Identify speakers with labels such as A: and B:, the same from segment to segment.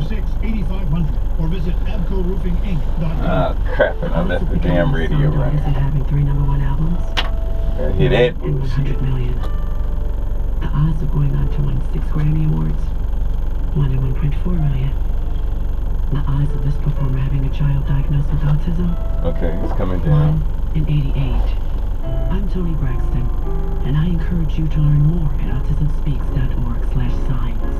A: 826-8500 or visit abcoroofinginc.com.
B: Ah, crap, and I left the damn radio running.
C: Having 3 #1 albums.
B: Gotta hear that
C: And
B: bullshit.
C: 100 million. The odds of going on to win 6 Grammy Awards. 1 in 1.4 million. The odds of this performer having a child diagnosed with autism.
B: Okay, it's coming down.
C: 1 in 88. I'm Tony Braxton, and I encourage you to learn more at autismspeaks.org/signs.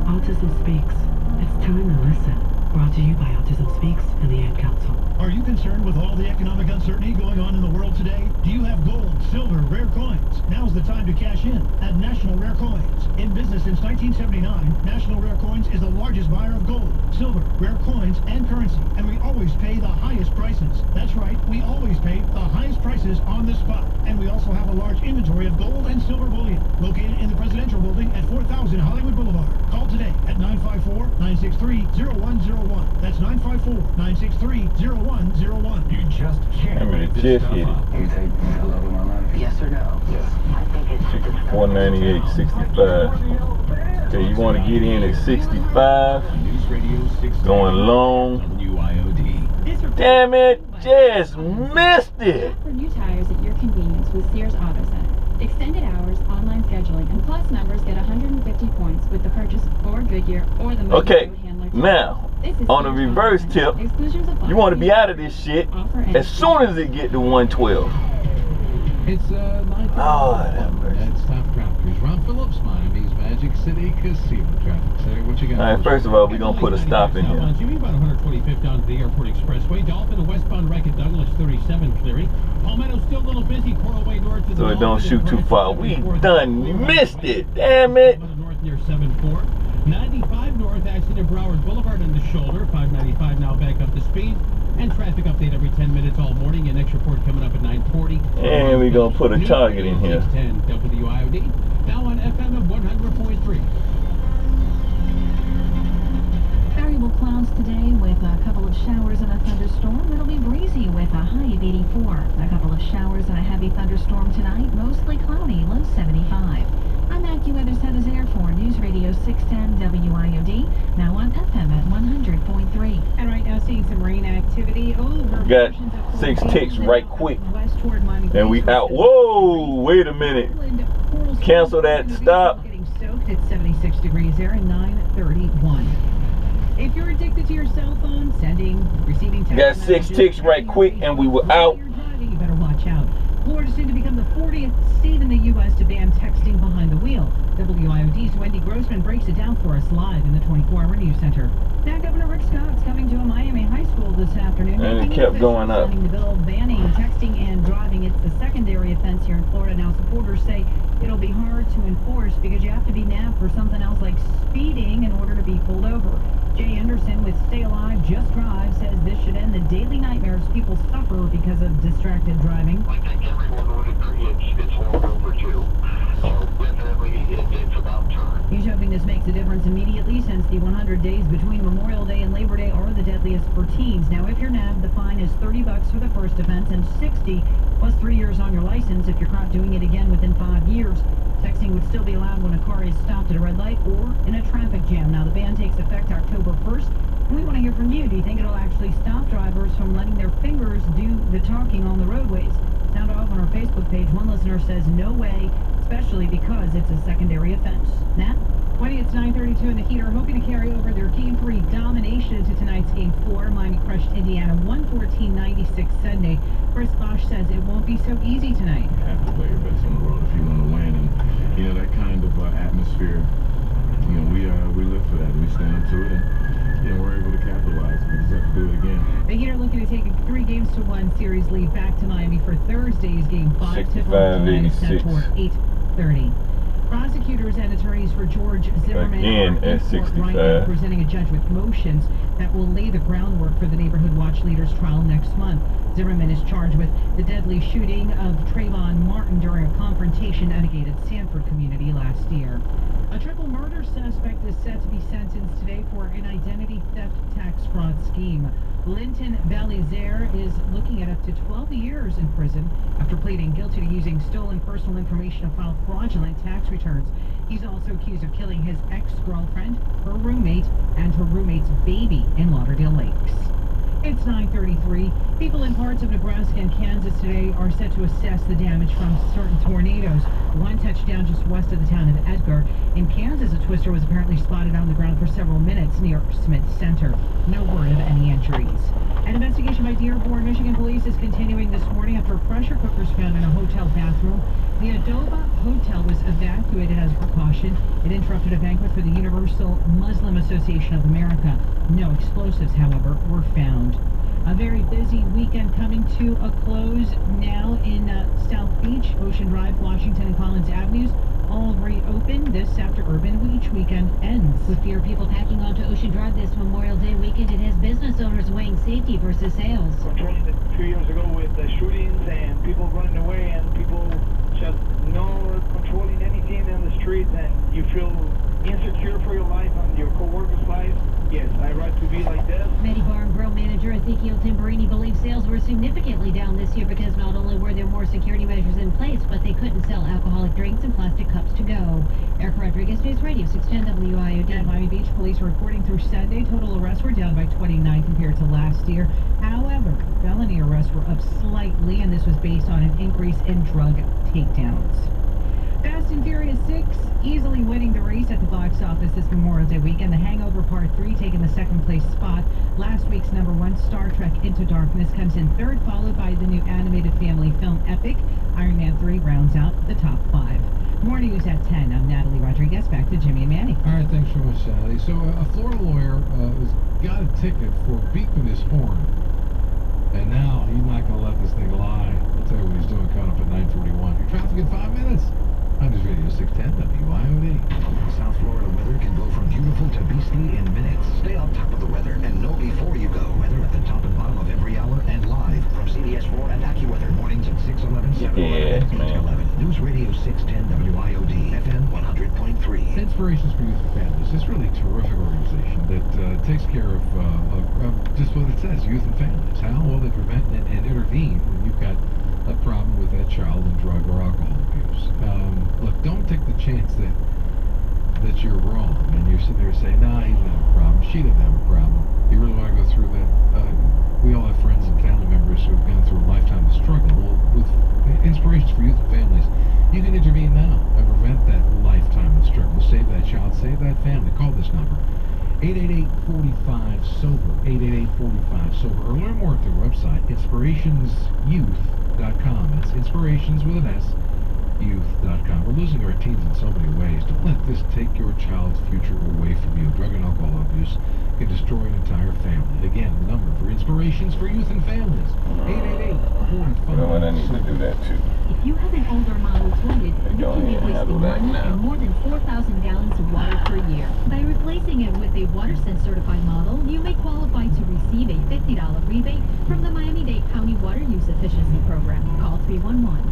C: Autism Speaks. It's time to listen. Brought to you by Autism Speaks and the Ad Council.
A: Are you concerned with all the economic uncertainty going on in the world today? Do you have gold, silver, rare coins? Now's the time to cash in at National Rare Coins. In business since 1979, National Rare Coins is the largest buyer of gold, silver, rare coins, and currency, and we always pay the highest prices. That's right, we always pay the highest prices on the spot. And we also have a large inventory of gold and silver bullion, located in the Presidential Building at 4000 Hollywood Boulevard. Call today at 954-963-0101. That's 954-963-0101. You just can't make this stuff up.
D: You take the love of my life?
C: Yes or no?
D: Yes.
C: I think it's
B: 498.65. Okay, you want to get in at 65.
A: News Radio 610
B: Going long.
A: WIOD.
B: Damn it, just missed it.
E: For new tires at your convenience with Sears Auto Center. Extended hours, online scheduling, and Plus members get 150 points with the purchase of Ford Goodyear or the Mighty
B: Okay,
E: Road Handler.
B: now, on the reverse tip, you want to be out of this shit as soon as it get to 112.
F: It's 9:30.
B: Oh, that mercy.
F: That's Top Traffic. Ron Phillips, Miami's Magic City Casino Traffic Center. What you got?
B: All right, first of all, we're going to put a stop in here.
A: Jimmy, about 125th down to the Airport Expressway. Dolphin to westbound Wreck at Douglas 37 clearing. Palmetto's still a little busy. Coral Way north to the
B: So it don't shoot too far. We done missed it. Damn it.
A: North near 7-4. 95 north, accident Broward Boulevard on the shoulder. 595 now back up to speed. And traffic update every 10 minutes all morning. Your next report coming up at 9:40.
B: And we're going to put a target in here.
A: 610 WIOD. Now on FM of 100.3.
E: Variable clouds today with a couple of showers and a thunderstorm. It'll be breezy with a high of 84. A couple of showers and a heavy thunderstorm tonight. Mostly cloudy, low 75. I'm AccuWeather Center's Air for News Radio 610 WIOD. Now on FM at 100.3.
G: And right now seeing some rain activity over.
B: Got 6 ticks right quick.
G: West toward Miami
B: And we
G: Beach.
B: out. Whoa, wait a minute. Cancel that, stop.
G: Getting soaked at 76 degrees there and 9:31. If you're addicted to your cell phone, receiving text
B: Got 6
G: messages,
B: ticks right quick and we were
G: while
B: out.
G: you're driving, you better watch out. Florida soon to become the 40th state in the U.S. to ban texting behind the wheel. WIOD's Wendy Grossman breaks it down for us live in the 24-hour news center. Now, Governor Rick Scott's coming to a Miami high school this afternoon.
B: And it kept going up.
G: The bill banning texting and driving. It's the secondary offense here in Florida. Now, supporters say it'll be hard to enforce because you have to be nabbed for something else like speeding in order to be pulled over. Jay Anderson with Stay Alive, Just Drive says this should end the daily nightmares people suffer because of distracted driving.
D: I think everyone would agree it's long overdue. So definitely it's about time.
G: He's hoping this makes a difference immediately since the 100 days between Memorial Day and Labor Day are the deadliest for teens. Now, if you're nabbed, the fine is $30 for the first offense and $60 plus 3 years on your license if you're caught doing it again within 5 years. Texting would still be allowed when a car is stopped at a red light or in a traffic jam. Now, the ban takes effect October 1st. And we want to hear from you. Do you think it'll actually stop drivers from letting their fingers do the talking on the roadways? Sound off on our Facebook page. One listener says no way, especially because it's a secondary offense. Nat?
H: 20, it's 9:32 in the heater, hoping to carry over their Game 3 domination into tonight's Game 4. Miami crushed Indiana 114-96 Sunday. Chris Bosh says it won't be so easy tonight.
F: You have to play your best on the road if you want to win, and that kind of atmosphere. We live for that. We stand up to it, and we're able to capitalize. We just have to do it again.
H: The Heat are looking to take a 3-1 series lead back to Miami for Thursday's Game 5.
B: 65-86.
H: For 8:30. Prosecutors and attorneys for George Zimmerman
B: Again
H: are in
B: at
H: court
B: 65.
H: right now presenting a judge with motions that will lay the groundwork for the Neighborhood Watch leader's trial next month. Zimmerman is charged with the deadly shooting of Trayvon Martin during a confrontation at a gated Sanford community last year. A triple murder suspect is set to be sentenced today for an identity theft tax fraud scheme. Linton Belizaire is looking at up to 12 years in prison after pleading guilty to using stolen personal information to file fraudulent tax returns. He's also accused of killing his ex-girlfriend, her roommate, and her roommate's baby in Lauderdale Lakes. It's 9:33. People in parts of Nebraska and Kansas today are set to assess the damage from certain tornadoes. One touched down just west of the town of Edgar. In Kansas, a twister was apparently spotted on the ground for several minutes near Smith Center. No word of any injuries. An investigation by Dearborn, Michigan police is continuing this morning after pressure cookers found in a hotel bathroom. The Adoba Hotel was evacuated as a precaution. It interrupted a banquet for the Universal Muslim Association of America. No explosives, however, were found. A very busy weekend coming to a close now in South Beach, Ocean Drive, Washington, and Collins Avenues. All reopened this after Urban each weekend ends.
E: With fewer people packing onto Ocean Drive this Memorial Day weekend, it has business owners weighing safety versus sales.
I: Controlling it 2 years ago with the shootings and people running away and people just not controlling anything on the streets, and you feel insecure for your life and your co-worker's life. Yes, I'd rather to be like this.
E: Medi Bar and Grill manager Ezekiel Timberini believes sales were significantly down this year because not only were there more security measures in place, but they couldn't sell alcoholic drinks and plastic cups to go. Erica Rodriguez, News Radio 610 WIOD.
H: At Miami Beach, police reporting through Sunday, total arrests were down by 29 compared to last year. However, felony arrests were up slightly, and this was based on an increase in drug takedowns. Fast and Furious 6 easily winning the race at the box office this Memorial Day weekend. The Hangover Part 3 taking the second place spot. Last week's #1 Star Trek Into Darkness comes in third, followed by the new animated family film Epic. Iron Man 3 rounds out the top 5. More news at 10. I'm Natalie Rodriguez. Back to Jimmy and Manny.
J: All right, thanks so much, Sally. So a Florida lawyer has got a ticket for beeping his horn. And now he's not going to let this thing lie. I'll tell you what he's doing coming up at 9:41. Your traffic in 5 minutes. I'm just Radio 610 WIOD.
K: South Florida weather can go from beautiful to beastly in minutes. Stay on top of the weather and know before you go. Weather at the top and bottom of every hour and live from CBS4 and AccuWeather. Mornings at 6:11, 7:11, 8:11. News Radio 610 WIOD, FM 100.3.
J: Inspirations for Youth and Families. This really terrific organization that takes care of just what it says, youth and families. How? Well, they prevent and intervene when you've got a problem with that child in drug or alcohol abuse. Look, don't take the chance that you're wrong and you're sitting there saying, nah, he didn't have a problem, she didn't have a problem. You really want to go through that? We all have friends and family members who have gone through a lifetime of struggle. Well, with Inspirations for Youth and Families, you can intervene now and prevent that lifetime of struggle. Save that child, save that family. Call this number. 888-45-SOBER, 888-45-SOBER, or learn more at their website, inspirationsyouth.com. That's inspirations with an S, youth.com. We're losing our teens in so many ways. Don't let this take your child's future away from you. Drug and alcohol abuse can destroy an entire family. Again, the number for Inspirations for Youth and Families, 888-45-SOBER.
B: Well, I need to do that too.
E: If you have an older model toilet, you can be wasting money and more than 4,000 gallons of water per year. By replacing it with a WaterSense certified model, you may qualify to receive a $50 rebate from the Miami-Dade County Water Use Efficiency Program. Call 311.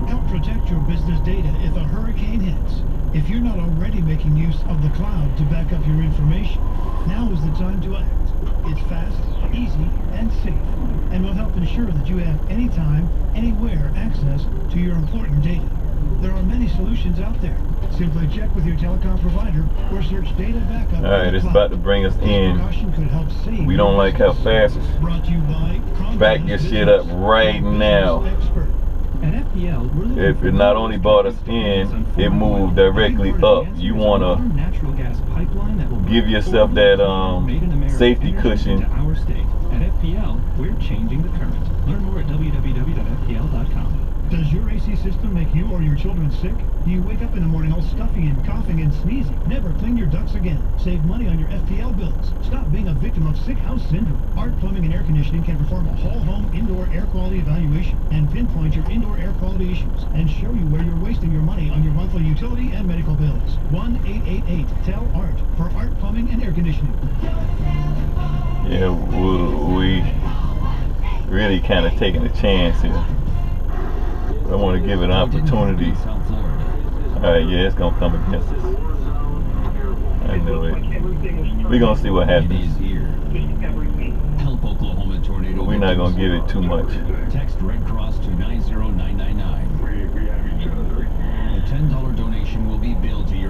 A: Help protect your business data if a hurricane hits. If you're not already making use of the cloud to back up your information, now is the time to act. It's fast, easy, and safe, and will help ensure that you have anytime, anywhere access to your important data. There are many solutions out there. Simply check with your telecom provider or search data backup.
B: Alright, it's about to bring us in. We don't like how fast it's. Back your shit up right now. If it not only brought us in, it moved directly up. You want to give yourself that safety cushion.
L: At FPL, we're changing the current. Learn more at www.fpl.com.
A: Does your AC system make you or your children sick? Do you wake up in the morning all stuffy and coughing and sneezing? Never clean your ducts again. Save money on your FPL bills. Stop being a victim of sick house syndrome. Art Plumbing and Air Conditioning can perform a whole home indoor air quality evaluation and pinpoint your indoor air quality issues and show you where you're wasting your money on your monthly utility and medical bills. 1-888-TELL-ART for Art Plumbing and Air Conditioning.
B: Yeah, we really kind of taking a chance here. I want to give it an opportunity. Alright, yeah, it's going to come against us. I know it. We're going to see what happens.
L: Help Oklahoma tornado.
B: We're not going to give it too much.
L: Text Red Cross to 90999. A $10 donation will be billed to your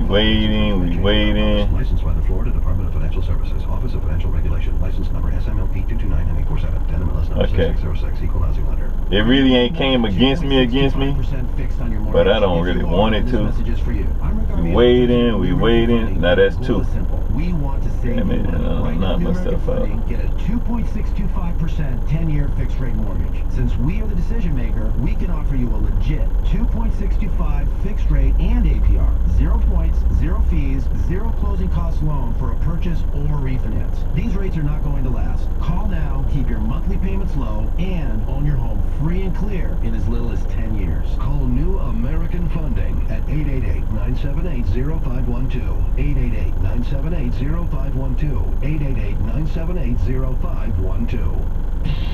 B: waiting.
K: Licensed by the Florida Department of Financial Services, Office of Financial Regulation, license number SMLP 2299847, 10 MLS number 6606, equal housing lender.
B: It really ain't came against me, but I don't really want it to. We waiting. Now that's 2.
K: We want to save
B: Damn it, knock myself out.
K: Get a 2.625% 10-year fixed rate mortgage. Since we are the decision maker, we can offer you a legit 2.625 fixed rate and APR. 0 points, 0 fees, 0 closing cost loan for a purchase or refinance. These rates are not going to last. Call now, keep your monthly payments low, and own your home free and clear in as little as 10 years. Call New American Funding at 888-978-0512. 888-978-0512. 888-978-0512.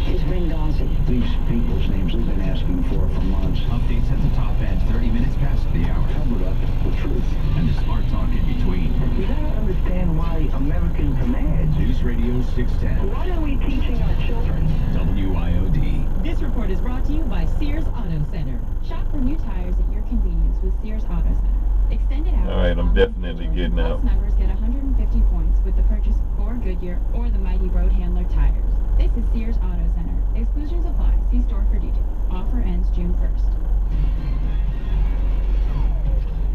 M: It's Benghazi.
K: These people's names we've been asking for months.
M: Updates at the top end, 30 minutes past the hour.
K: Covered up the truth.
M: And the smart talk in between.
K: You gotta understand why Americans are mad.
M: News Radio 610.
K: Why are we teaching our children?
M: WIOD.
N: This report is brought to you by Sears Auto Center. Shop for new tires at your convenience with Sears Auto Center. Extended hours.
B: All right, I'm definitely getting out.
N: Members get 150 points with the purchase or Goodyear or the Mighty Road Handler tires. This is Sears Auto Center. Exclusions apply. See store for details. Offer ends June 1st.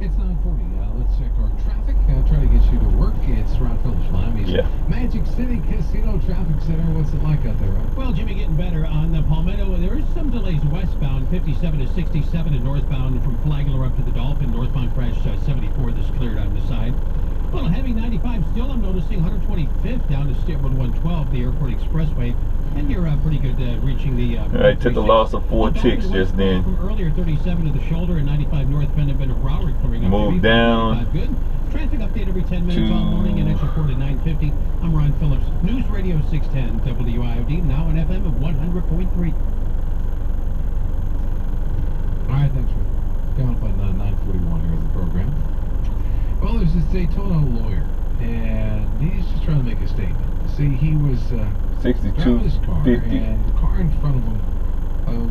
J: It's 9:40. Let's check our traffic. Try to get you to work. It's Ron Phillips, Miami's Magic City Casino Traffic Center. What's it like out there, Ron?
O: Well, Jimmy, getting better on the Palmetto. There is some delays westbound, 57 to 67, and northbound from Flagler up to the Dolphin. Northbound crash 74 that's cleared on the side. A little heavy 95 still. I'm noticing 125th down to State Road 112, the Airport Expressway. And you're pretty good reaching the...
B: Alright, took a loss of 4 ticks just then.
O: From earlier, 37 to the shoulder and 95 north Bend of Broward clearing up.
B: Move down.
O: Good. Traffic update every 10 minutes all morning and extra report at 9:50. I'm Ron Phillips. News Radio 610 WIOD, now on FM at 100.3.
J: Alright, thanks, Ron. Down by 9:41 here in the program. Well, there's this Daytona lawyer, and he's just trying to make a statement. See, he was driving his car, and the car in front of him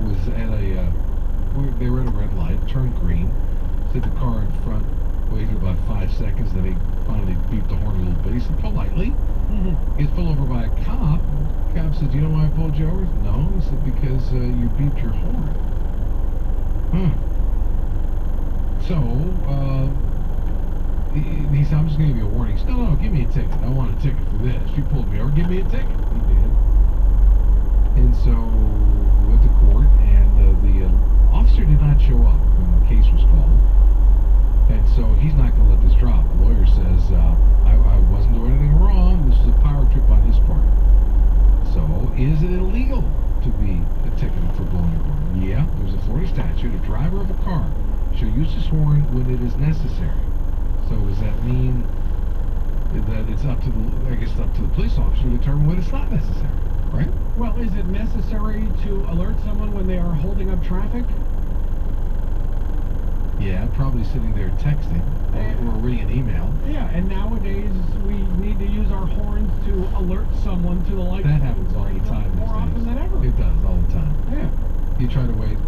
J: was at they were at a red light, turned green. Said the car in front waited about 5 seconds, then he finally beeped the horn a little bit. He said politely, gets pulled over by a cop. The cop said, "Do you know why I pulled you over?" "No." He said, "Because you beeped your horn." So, he said, "I'm just going to give you a warning." He said, No, give me a ticket. I want a ticket for this. You pulled me over. Give me a ticket. He did. And so we went to court, and the officer did not show up when the case was called. And so he's not going to let this drop. The lawyer says, I wasn't doing anything wrong. This is a power trip on his part. So is it illegal to be ticketed for blowing your horn? Yeah, there's a Florida statute. A driver of a car shall use his horn when it is necessary. So does that mean that it's up to the police officer to determine when it's not necessary, right?
O: Well, is it necessary to alert someone when they are holding up traffic?
J: Yeah, probably sitting there texting or reading an email.
O: Yeah, and nowadays we need to use our horns to alert someone to the light.
J: That happens all the time these days.
O: More often than ever.
J: It does all the time.
O: Yeah.
J: You try to wait a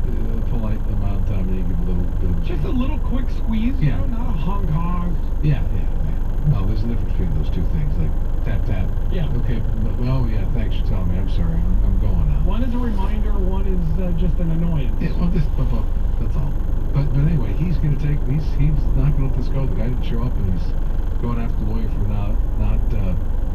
J: polite amount of time, and you give a little bit of...
O: Just a little quick squeeze, you know, not a honk.
J: Yeah. Well, there's a difference between those two things, like tap, tap.
O: Yeah.
J: Okay, well, yeah, thanks for telling me. I'm sorry. I'm going now.
O: One is a reminder, one is just an annoyance.
J: Yeah, well, that's all. But anyway, he's going to he's not going to let this go. The guy didn't show up, and he's going after the lawyer for not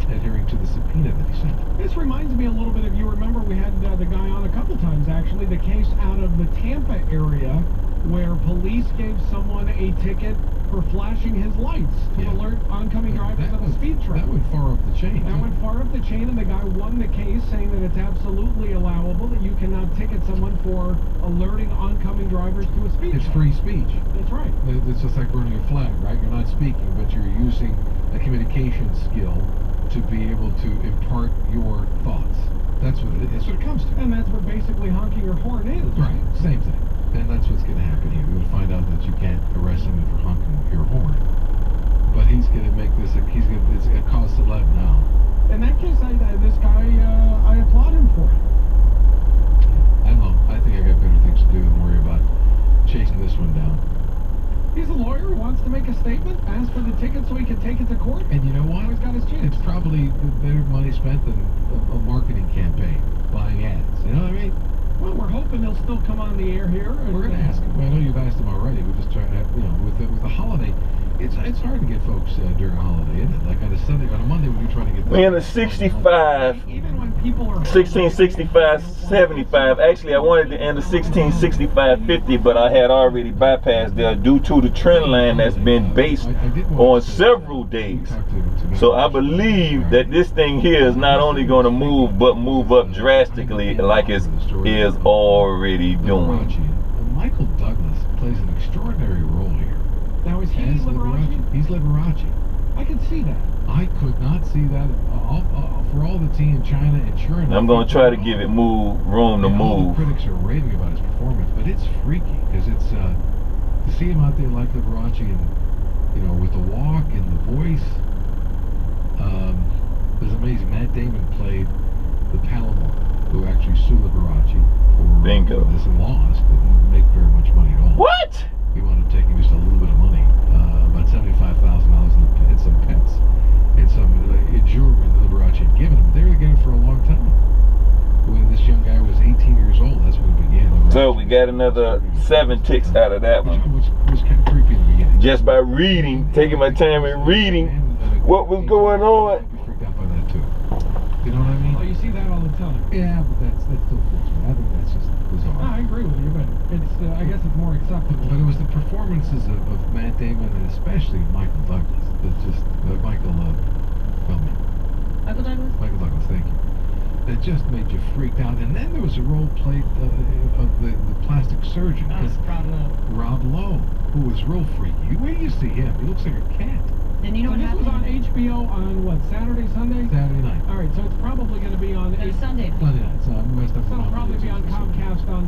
J: adhering to the subpoena that he sent.
O: This reminds me a little bit of, you remember we had the guy on a couple times actually, the case out of the Tampa area where police gave someone a ticket for flashing his lights to alert oncoming drivers of a speed trap.
J: That went far up the chain.
O: That went far up the chain, and the guy won the case saying that it's absolutely allowable that you cannot ticket someone for alerting oncoming drivers to a speed trap.
J: It's free speech.
O: That's right.
J: It's just like burning a flag, right? You're not speaking, but you're using a communication skill to be able to impart your thoughts. That's what it comes to.
O: And that's what basically honking your horn is.
J: Right, same thing. And that's what's going to happen here. We're going to find out that you can't arrest him for honking your horn. But he's going to make this, it's a cause célèbre now.
O: In that case, this guy, I applaud him for it.
J: I don't know. I think I got better things to do than worry about chasing this one down.
O: He's a lawyer. wants to make a statement, ask for the ticket so he can take it to court.
J: And you know what?
O: He's got his chance.
J: It's probably better money spent than a marketing campaign, buying ads. You know what I mean?
O: Well, we're hoping they'll still come on the air here.
J: We're going to ask him. I know you've asked him already. We're just trying to, with the holiday, it's hard to get folks during a holiday, isn't it? Like on a Sunday, on a Monday when you're trying to get.
B: We in the 65.
O: Even when people are
B: 1665-75. Actually, I wanted to end the 1665-50, but I had already bypassed there due to the trend line that's been based on several days. So I believe that this thing here is not only going to move, but move up drastically like it is already doing.
J: Michael Douglas plays an extraordinary role here.
O: Now, is he Liberace?
J: He's Liberace.
O: I can see that.
J: I could not see that for all the tea in China and sure enough.
B: I'm going to try to give it room to
J: all
B: move.
J: The critics are raving about his performance, but it's freaky because it's to see him out there like Liberace and with the walk and the voice. It was amazing. Matt Damon played the Palomar, who actually sued Liberace for this and lost. Didn't make very much money at all.
B: What?
J: He wound up taking just a little bit of money, about $75,000 in some pets and some jewelry that Liberace had given him. They were together for a long time. When this young guy was 18 years old, that's when it began.
B: So we got another 7 ticks out of that one.
J: Which was kind of creepy in the beginning.
B: Just by reading, taking my time and reading what was going on.
J: I'd be freaked out by that too. You know what I mean?
O: Oh, you see that all the time.
J: Yeah, but that still freaks me. I think that's just bizarre.
O: No, I agree with you, but it's I guess it's more acceptable.
J: But it was the performances of Matt Damon and especially Michael Douglas that just Michael Douglas, thank you. That just made you freaked out. And then there was a role played of the plastic surgeon. Rob Lowe, who was real freaky. Where do you see him? He looks like a cat.
G: And you know what
O: this
G: happened?
O: was on HBO on what, Saturday, Sunday?
J: Saturday night.
O: All right, so it's probably going to be on
G: Sunday.
J: Sunday night. So I'm messed up.
O: So it'll probably be on Comcast on